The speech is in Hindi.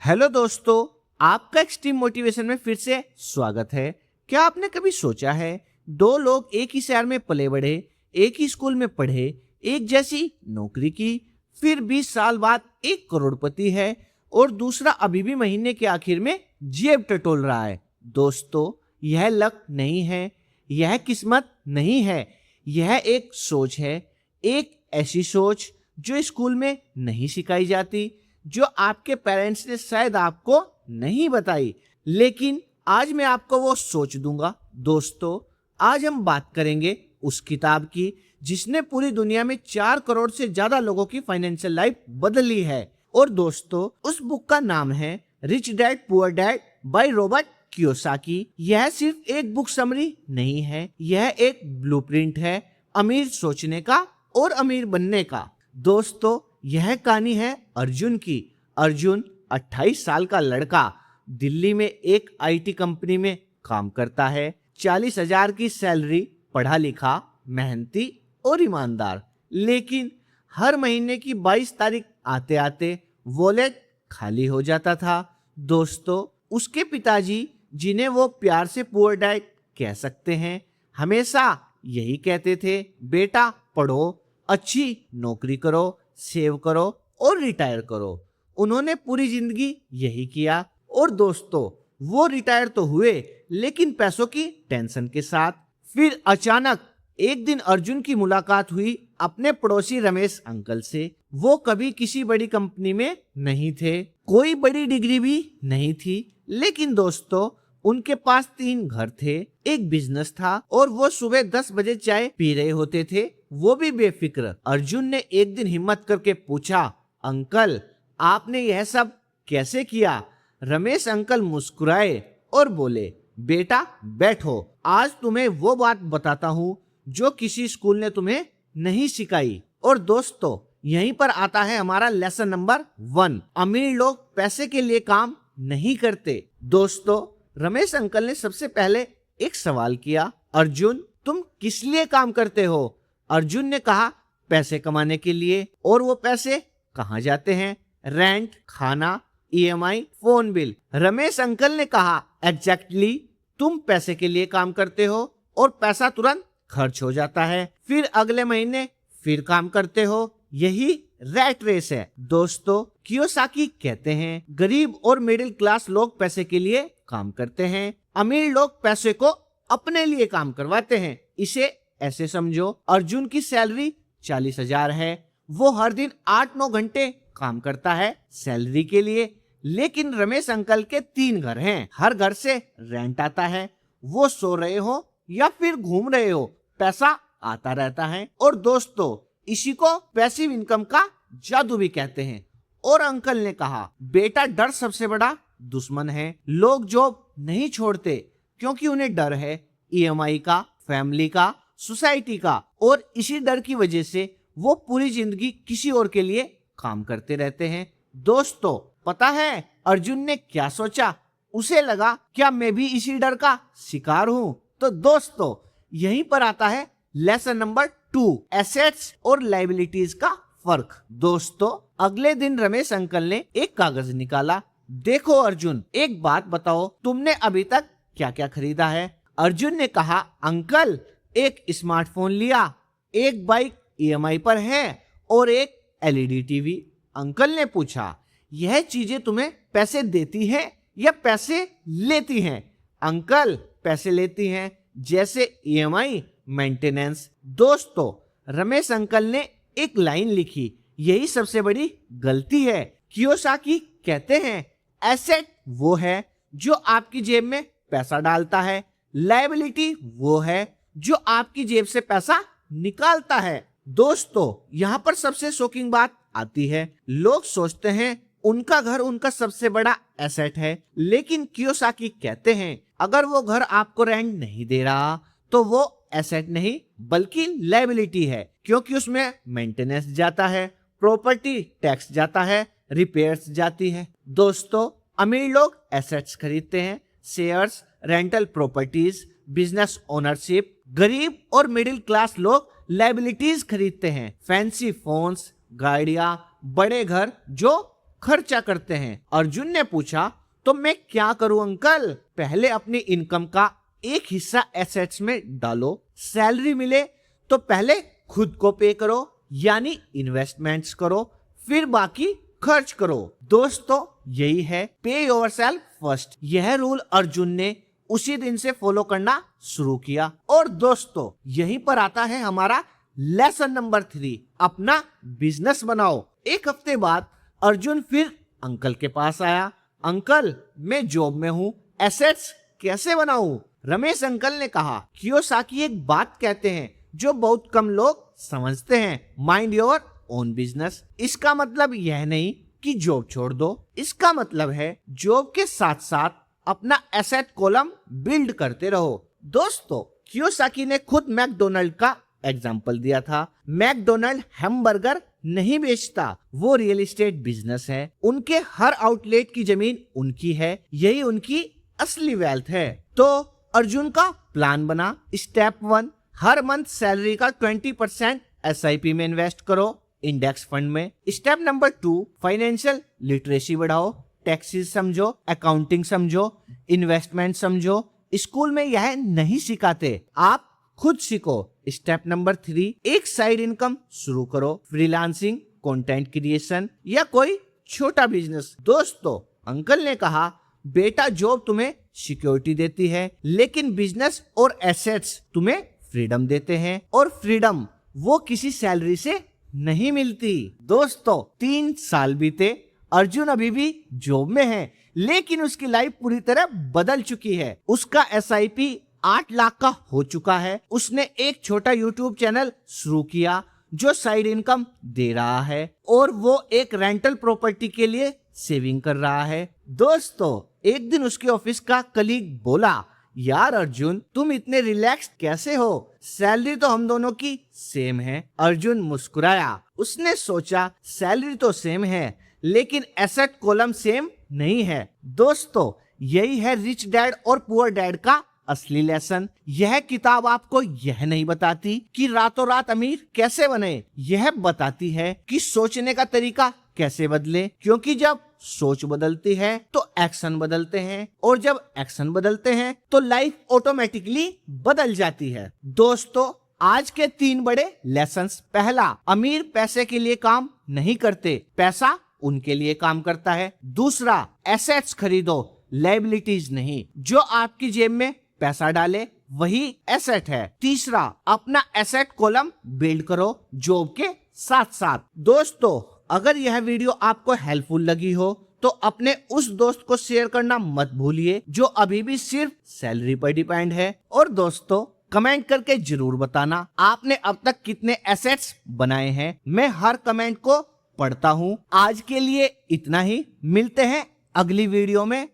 हेलो दोस्तों, आपका एक्सट्रीम मोटिवेशन में फिर से स्वागत है। क्या आपने कभी सोचा है दो लोग एक ही शहर में पले बढ़े, एक ही स्कूल में पढ़े, एक जैसी नौकरी की, फिर 20 साल बाद एक करोड़पति है और दूसरा अभी भी महीने के आखिर में जेब टटोल रहा है। दोस्तों, यह लक नहीं है, यह किस्मत नहीं है, यह एक सोच है। एक ऐसी सोच जो स्कूल में नहीं सिखाई जाती, जो आपके पेरेंट्स ने शायद आपको नहीं बताई, लेकिन आज मैं आपको वो सोच दूंगा। दोस्तों, आज हम बात करेंगे उस किताब की जिसने पूरी दुनिया में 4 करोड़ से ज्यादा लोगों की फाइनेंशियल लाइफ बदली है। और दोस्तों, उस बुक का नाम है rich dad poor dad by Robert Kiyosaki. यह सिर्फ एक बुक समरी नहीं है, यह एक ब्लूप्रिंट है अमीर सोचने का और अमीर बनने का। दोस्तों, यह कहानी है अर्जुन की। अर्जुन 28 साल का लड़का दिल्ली में एक आईटी कंपनी में काम करता है। 40,000 की सैलरी, पढ़ा लिखा, मेहनती और ईमानदार। लेकिन हर महीने की 22 तारीख आते आते वॉलेट खाली हो जाता था। दोस्तों, उसके पिताजी, जिन्हें वो प्यार से पुअर डैड कह सकते हैं, हमेशा यही कहते थे, बेटा पढ़ो, अच्छी नौकरी करो, सेव करो और रिटायर करो। उन्होंने पूरी जिंदगी यही किया और दोस्तों, वो रिटायर तो हुए लेकिन पैसों की टेंशन के साथ। फिर अचानक एक दिन अर्जुन की मुलाकात हुई अपने पड़ोसी रमेश अंकल से। वो कभी किसी बड़ी कंपनी में नहीं थे, कोई बड़ी डिग्री भी नहीं थी, लेकिन दोस्तों, उनके पास 3 घर थे, एक बिजनेस था और वो सुबह 10 बजे चाय पी रहे होते थे, वो भी बेफिक्र। अर्जुन ने एक दिन हिम्मत करके पूछा, अंकल आपने यह सब कैसे किया? रमेश अंकल मुस्कुराए और बोले, बेटा बैठो, आज तुम्हें वो बात बताता हूँ जो किसी स्कूल ने तुम्हें नहीं सिखाई। और दोस्तों, यहीं पर आता है हमारा लेसन नंबर 1। अमीर लोग पैसे के लिए काम नहीं करते। दोस्तों, रमेश अंकल ने सबसे पहले एक सवाल किया, अर्जुन तुम किस लिए काम करते हो? अर्जुन ने कहा, पैसे कमाने के लिए। और वो पैसे कहाँ जाते हैं? रेंट, खाना, EMI, phone bill. Ramesh uncle ने कहा, एग्जैक्टली, तुम पैसे के लिए काम करते हो और पैसा तुरंत खर्च हो जाता है, फिर अगले महीने फिर काम करते हो, यही रैट रेस है। दोस्तों, कियोसाकी कहते हैं, गरीब और मिडिल क्लास लोग पैसे के लिए काम करते हैं, अमीर लोग पैसे को अपने लिए काम करवाते हैं। इसे ऐसे समझो, अर्जुन की सैलरी 40,000 है, वो हर दिन 8-9 घंटे काम करता है सैलरी के लिए। लेकिन रमेश अंकल के 3 घर हैं, हर घर से रेंट आता है, वो सो रहे हो या फिर घूम रहे हो, पैसा आता रहता है। और दोस्तों, इसी को पैसिव इनकम का जादू भी कहते हैं। और अंकल ने कहा, बेटा डर सबसे बड़ा दुश्मन है। लोग जॉब नहीं छोड़ते क्योंकि उन्हें डर है ईएमआई का, फैमिली का, सोसाइटी का, और इसी डर की वजह से वो पूरी जिंदगी किसी और के लिए काम करते रहते हैं। दोस्तों, पता है अर्जुन ने क्या सोचा? उसे लगा, क्या मैं भी इसी डर का शिकार हूं? तो दोस्तों, यहीं पर आता है लेसन नंबर 2, एसेट्स और लायबिलिटीज का फर्क। दोस्तों, अगले दिन रमेश अंकल ने एक कागज निकाला। देखो अर्जुन, एक बात बताओ, तुमने अभी तक क्या क्या खरीदा है? अर्जुन ने कहा, अंकल एक स्मार्टफोन लिया, एक बाइक ईएमआई पर है और एक एलईडी टीवी। अंकल ने पूछा, यह चीजें तुम्हें पैसे देती हैं या पैसे लेती हैं? अंकल, पैसे लेती हैं, जैसे ईएमआई, मेंटेनेंस। दोस्तों, रमेश अंकल ने एक लाइन लिखी, यही सबसे बड़ी गलती है। कियोसाकी कहते हैं, एसेट वो है जो आपकी जेब में पैसा डालता है, लायबिलिटी वो है जो आपकी जेब से पैसा निकालता है। दोस्तों, यहाँ पर सबसे शॉकिंग बात आती है। लोग सोचते हैं उनका घर उनका सबसे बड़ा एसेट है, लेकिन कियोसाकी कहते हैं, अगर वो घर आपको रेंट नहीं दे रहा तो वो एसेट नहीं बल्कि लायबिलिटी है, क्योंकि उसमें मेंटेनेंस जाता है, प्रॉपर्टी टैक्स जाता है, रिपेयर्स जाती है। दोस्तों, अमीर लोग एसेट्स खरीदते हैं, shares, rental properties, business ownership. गरीब और मिडिल क्लास लोग लायबिलिटीज खरीदते हैं, फैंसी फोन्स, गाड़ियां, बड़े घर जो खर्चा करते हैं। अर्जुन ने पूछा, तो मैं क्या करूं अंकल? पहले अपनी इनकम का एक हिस्सा एसेट्स में डालो, सैलरी मिले तो पहले खुद को पे करो, यानी इन्वेस्टमेंट्स करो, फिर बाकी खर्च करो। दोस्तों, यही है पे योरसेल्फ फर्स्ट। यह रूल अर्जुन ने उसी दिन से फॉलो करना शुरू किया। और दोस्तों, यहीं पर आता है हमारा लेसन नंबर 3, अपना बिजनेस बनाओ। एक हफ्ते बाद अर्जुन फिर अंकल के पास आया। अंकल, मैं जॉब में हूँ, एसेट्स कैसे बनाऊं? रमेश अंकल ने कहा, कियोसाकी एक बात कहते हैं जो बहुत कम लोग समझते हैं, माइंड योर ओन बिजनेस। इसका मतलब यह नहीं कि जॉब छोड़ दो, इसका मतलब है जॉब के साथ साथ अपना एसेट कॉलम बिल्ड करते रहो। दोस्तों, कियोसाकी ने खुद मैकडोनल्ड का एग्जाम्पल दिया था। मैकडोनल्ड हैमबर्गर नहीं बेचता, वो रियल एस्टेट बिजनेस है। उनके हर आउटलेट की जमीन उनकी है, यही उनकी असली वेल्थ है। तो अर्जुन का प्लान बना। स्टेप 1, हर मंथ सैलरी का 20% SIP में इन्वेस्ट करो, इंडेक्स फंड में। स्टेप नंबर 2, फाइनेंशियल लिटरेसी बढ़ाओ, टैक्सेस समझो, अकाउंटिंग समझो, इन्वेस्टमेंट समझो। स्कूल में यह नहीं सिखाते, आप खुद सीखो। स्टेप नंबर 3, एक साइड इनकम शुरू करो, फ्रीलांसिंग, कंटेंट क्रिएशन या कोई छोटा बिजनेस। दोस्तों, अंकल ने कहा, बेटा जॉब तुम्हें सिक्योरिटी देती है, लेकिन बिजनेस और एसेट्स तुम्हें फ्रीडम देते हैं, और फ्रीडम वो किसी सैलरी से नहीं मिलती। दोस्तों, 3 साल बीते, अर्जुन अभी भी जॉब में है, लेकिन उसकी लाइफ पूरी तरह बदल चुकी है। उसका SIP 8 लाख का हो चुका है। उसने एक छोटा YouTube चैनल शुरू किया जो साइड इनकम दे रहा है, और वो एक रेंटल प्रॉपर्टी के लिए सेविंग कर रहा है। दोस्तों, एक दिन उसके ऑफिस का कलीग बोला, यार अर्जुन, तुम इतने रिलैक्स कैसे हो? सैलरी तो हम दोनों की सेम है। अर्जुन मुस्कुराया। उसने सोचा, सैलरी तो सेम है, लेकिन एसेट कॉलम सेम नहीं है। दोस्तों, यही है रिच डैड और पुअर डैड का असली लेसन। यह किताब आपको यह नहीं बताती कि रातों रात अमीर कैसे बने, यह बताती है कि सोचने का तरीका कैसे बदले, क्योंकि जब सोच बदलती है तो एक्शन बदलते हैं, और जब एक्शन बदलते हैं तो लाइफ ऑटोमेटिकली बदल जाती है। दोस्तों, आज के 3 बड़े लेसन्स। पहला, अमीर पैसे के लिए काम नहीं करते, पैसा उनके लिए काम करता है। दूसरा, एसेट्स खरीदो, लायबिलिटीज नहीं। जो आपकी जेब में पैसा डाले वही एसेट है। तीसरा, अपना एसेट कॉलम बिल्ड करो जॉब के साथ साथ। दोस्तों, अगर यह वीडियो आपको हेल्पफुल लगी हो तो अपने उस दोस्त को शेयर करना मत भूलिए जो अभी भी सिर्फ सैलरी पर डिपेंड है। और दोस्तों, कमेंट करके जरूर बताना आपने अब तक कितने एसेट्स बनाए हैं। मैं हर कमेंट को पढ़ता हूँ। आज के लिए इतना ही, मिलते हैं अगली वीडियो में।